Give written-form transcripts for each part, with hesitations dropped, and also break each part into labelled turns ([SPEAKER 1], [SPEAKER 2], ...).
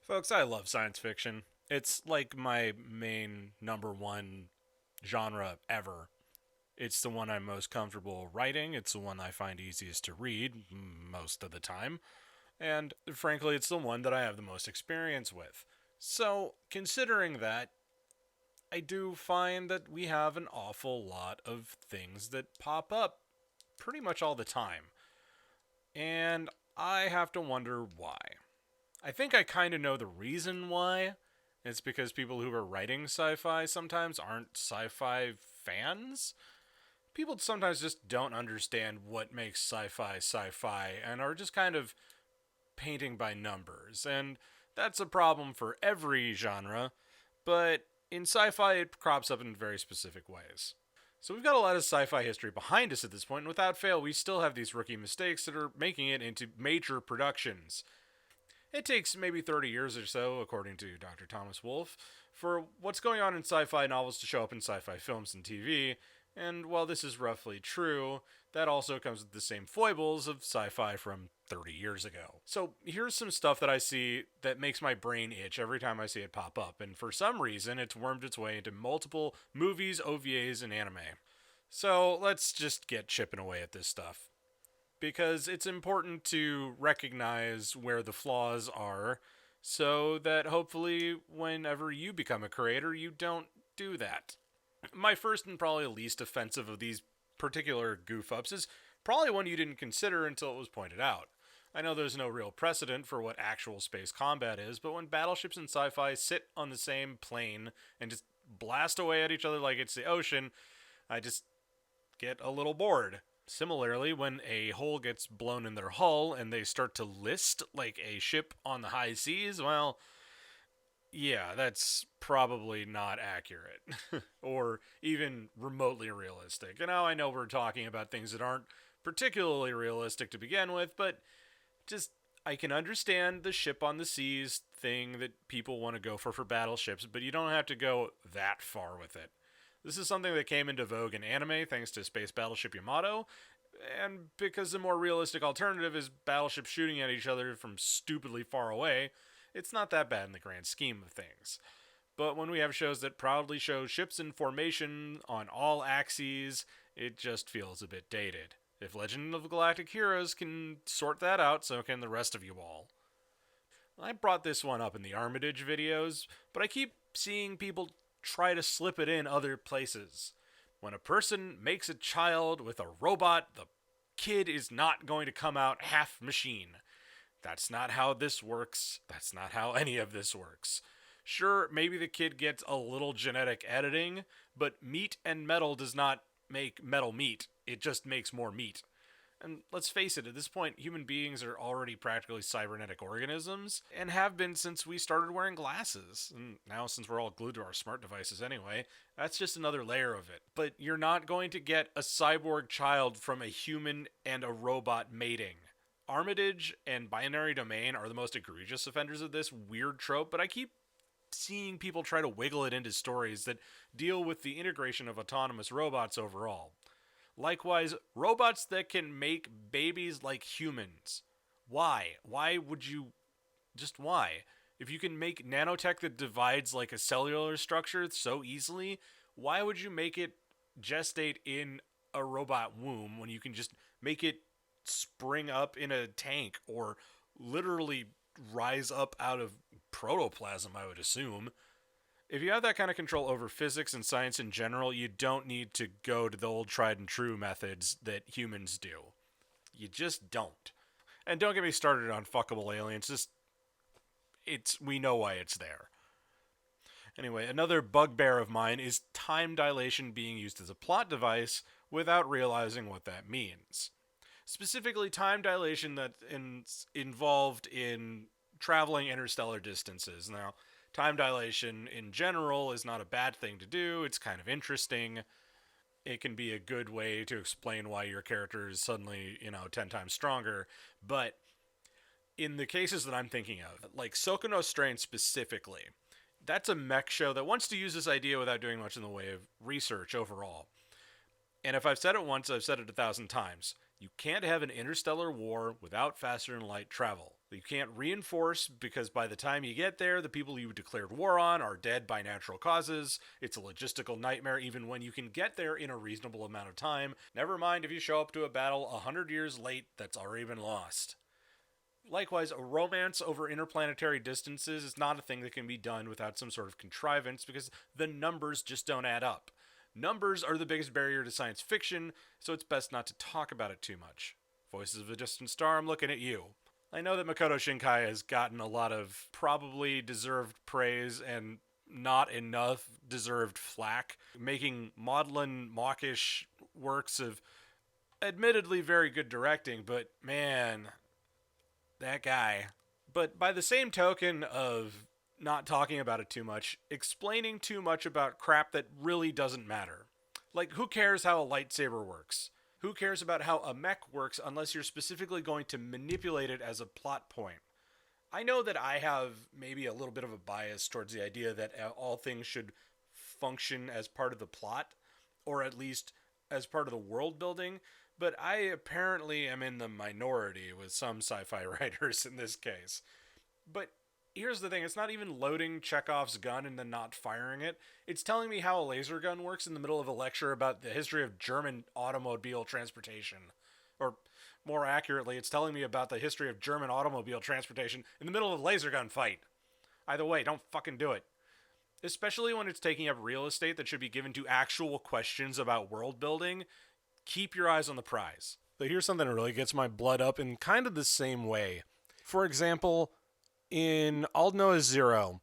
[SPEAKER 1] Folks, I love science fiction. It's like my main number one genre ever. It's the one I'm most comfortable writing. It's the one I find easiest to read most of the time. And frankly, it's the one that I have the most experience with. So, considering that, I do find that we have an awful lot of things that pop up pretty much all the time. And I have to wonder why. I think I kind of know the reason why. It's because people who are writing sci fi sometimes aren't sci fi fans. People sometimes just don't understand what makes sci fi and are just kind of painting by numbers. And that's a problem for every genre, but in sci fi it crops up in very specific ways. So we've got a lot of sci-fi history behind us at this point, and without fail, we still have these rookie mistakes that are making it into major productions. It takes maybe 30 years or so, according to Dr. Thomas Wolfe, for what's going on in sci fi novels to show up in sci fi films and TV, and while this is roughly true, that also comes with the same foibles of sci fi from 30 years ago. So here's some stuff that I see that makes my brain itch every time I see it pop up, and for some reason, it's wormed its way into multiple movies, OVAs, and anime. So let's just get chipping away at this stuff because it's important to recognize where the flaws are so that hopefully whenever you become a creator, you don't do that. My first and probably least offensive of these particular goof ups is probably one you didn't consider until it was pointed out. I know there's no real precedent for what actual space combat is, but when battleships in sci fi sit on the same plane and just blast away at each other like it's the ocean, I just get a little bored. Similarly, when a hole gets blown in their hull and they start to list like a ship on the high seas, well, yeah, that's probably not accurate or even remotely realistic. And now I know we're talking about things that aren't particularly realistic to begin with, but just I can understand the ship on the seas thing that people want to go for battleships, but you don't have to go that far with it. This is something that came into vogue in anime thanks to Space Battleship Yamato, and because the more realistic alternative is battleships shooting at each other from stupidly far away, it's not that bad in the grand scheme of things. But when we have shows that proudly show ships in formation on all axes, it just feels a bit dated. If Legend of the Galactic Heroes can sort that out, so can the rest of you all. I brought this one up in the Armitage videos, but I keep seeing people try to slip it in other places. When a person makes a child with a robot, the kid is not going to come out half machine. That's not how this works. That's not how any of this works. Sure, maybe the kid gets a little genetic editing, but meat and metal does not make metal meat. It just makes more meat. And let's face it, at this point, human beings are already practically cybernetic organisms and have been since we started wearing glasses. And now, since we're all glued to our smart devices anyway, that's just another layer of it. But you're not going to get a cyborg child from a human and a robot mating. Armitage and Binary Domain are the most egregious offenders of this weird trope, but I keep seeing people try to wiggle it into stories that deal with the integration of autonomous robots overall. Likewise, robots that can make babies like humans. Why? Why would you. Just why? If you can make nanotech that divides like a cellular structure so easily, why would you make it gestate in a robot womb when you can just make it spring up in a tank or literally rise up out of protoplasm, I would assume? If you have that kind of control over physics and science in general, you don't need to go to the old tried and true methods that humans do. You just don't. And don't get me started on fuckable aliens. Just we know why it's there. Anyway, another bugbear of mine is time dilation being used as a plot device without realizing what that means. Specifically, time dilation that involved in traveling interstellar distances. Now, time dilation in general is not a bad thing to do. It's kind of interesting. It can be a good way to explain why your character is suddenly, 10 times stronger. But in the cases that I'm thinking of, like Sokono no Strain specifically, that's a mech show that wants to use this idea without doing much in the way of research overall. And if I've said it once, I've said it 1,000 times. You can't have an interstellar war without faster than light travel. You can't reinforce because by the time you get there, the people you declared war on are dead by natural causes. It's a logistical nightmare even when you can get there in a reasonable amount of time. Never mind if you show up to a battle 100 years late that's already been lost. Likewise, a romance over interplanetary distances is not a thing that can be done without some sort of contrivance because the numbers just don't add up. Numbers are the biggest barrier to science fiction, so it's best not to talk about it too much. Voices of a Distant Star, I'm looking at you. I know that Makoto Shinkai has gotten a lot of probably deserved praise and not enough deserved flack, making maudlin, mawkish works of admittedly very good directing, but man, that guy. But by the same token of not talking about it too much, explaining too much about crap that really doesn't matter. Like, who cares how a lightsaber works? Who cares about how a mech works unless you're specifically going to manipulate it as a plot point? I know that I have maybe a little bit of a bias towards the idea that all things should function as part of the plot, or at least as part of the world building, but I apparently am in the minority with some sci-fi writers in this case. But here's the thing, it's not even loading Chekhov's gun and then not firing it. It's telling me how a laser gun works in the middle of a lecture about the history of German automobile transportation. Or more accurately, it's telling me about the history of German automobile transportation in the middle of a laser gun fight. Either way, don't fucking do it. Especially when it's taking up real estate that should be given to actual questions about world building. Keep your eyes on the prize. But here's something that really gets my blood up in kind of the same way. For example, in All Noah Zero,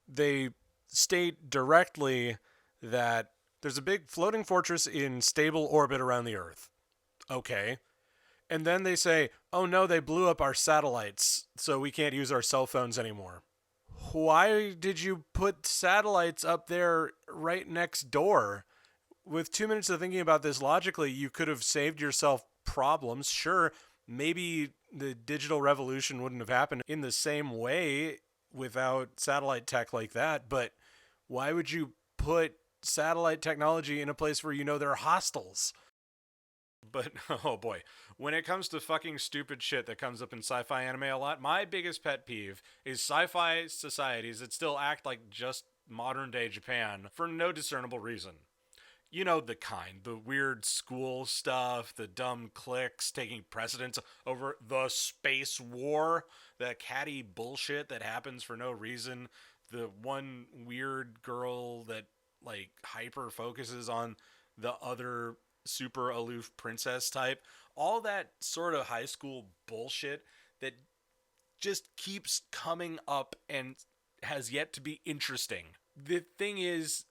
[SPEAKER 1] they state directly that there's a big floating fortress in stable orbit around the Earth. Okay. And then they say, oh no, they blew up our satellites, so we can't use our cell phones anymore. Why did you put satellites up there right next door? With 2 minutes of thinking about this logically, you could have saved yourself problems. Sure, maybe the digital revolution wouldn't have happened in the same way without satellite tech like that, but why would you put satellite technology in a place where you know there are hostiles? But, oh boy, when it comes to fucking stupid shit that comes up in sci-fi anime a lot, my biggest pet peeve is sci-fi societies that still act like just modern-day Japan for no discernible reason. You know the kind, the weird school stuff, the dumb cliques taking precedence over the space war, that catty bullshit that happens for no reason, the one weird girl that, like, hyper focuses on the other super aloof princess type, all that sort of high school bullshit that just keeps coming up and has yet to be interesting. The thing is,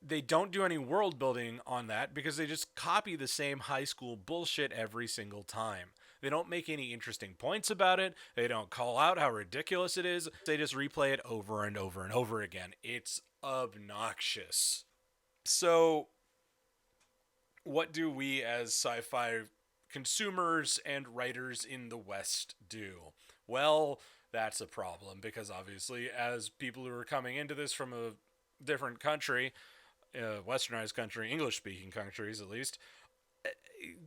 [SPEAKER 1] they don't do any world building on that because they just copy the same high school bullshit every single time. They don't make any interesting points about it. They don't call out how ridiculous it is. They just replay it over and over and over again. It's obnoxious. So, what do we as sci-fi consumers and writers in the West do? Well, that's a problem because obviously, as people who are coming into this from a different country, westernized country, English-speaking countries at least,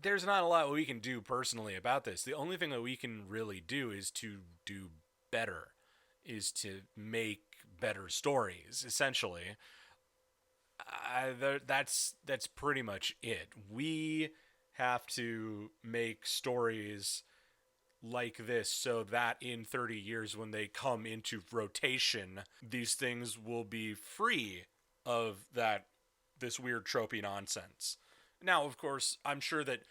[SPEAKER 1] there's not a lot we can do personally about this. The only thing that we can really do is to do better, is to make better stories, essentially. That's pretty much it. We have to make stories like this so that in 30 years when they come into rotation, these things will be free of this weird tropey nonsense. Now, of course, I'm sure that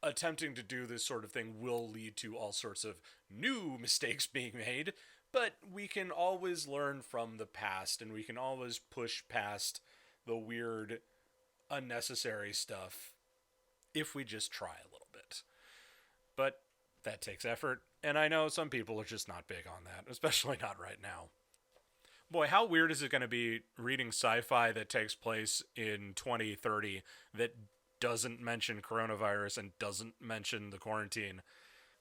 [SPEAKER 1] attempting to do this sort of thing will lead to all sorts of new mistakes being made, but we can always learn from the past and we can always push past the weird, unnecessary stuff if we just try a little bit. But that takes effort, and I know some people are just not big on that, especially not right now. Boy, how weird is it going to be reading sci-fi that takes place in 2030 that doesn't mention coronavirus and doesn't mention the quarantine?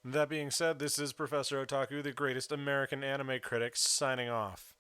[SPEAKER 1] That being said, this is Professor Otaku, the greatest American anime critic, signing off.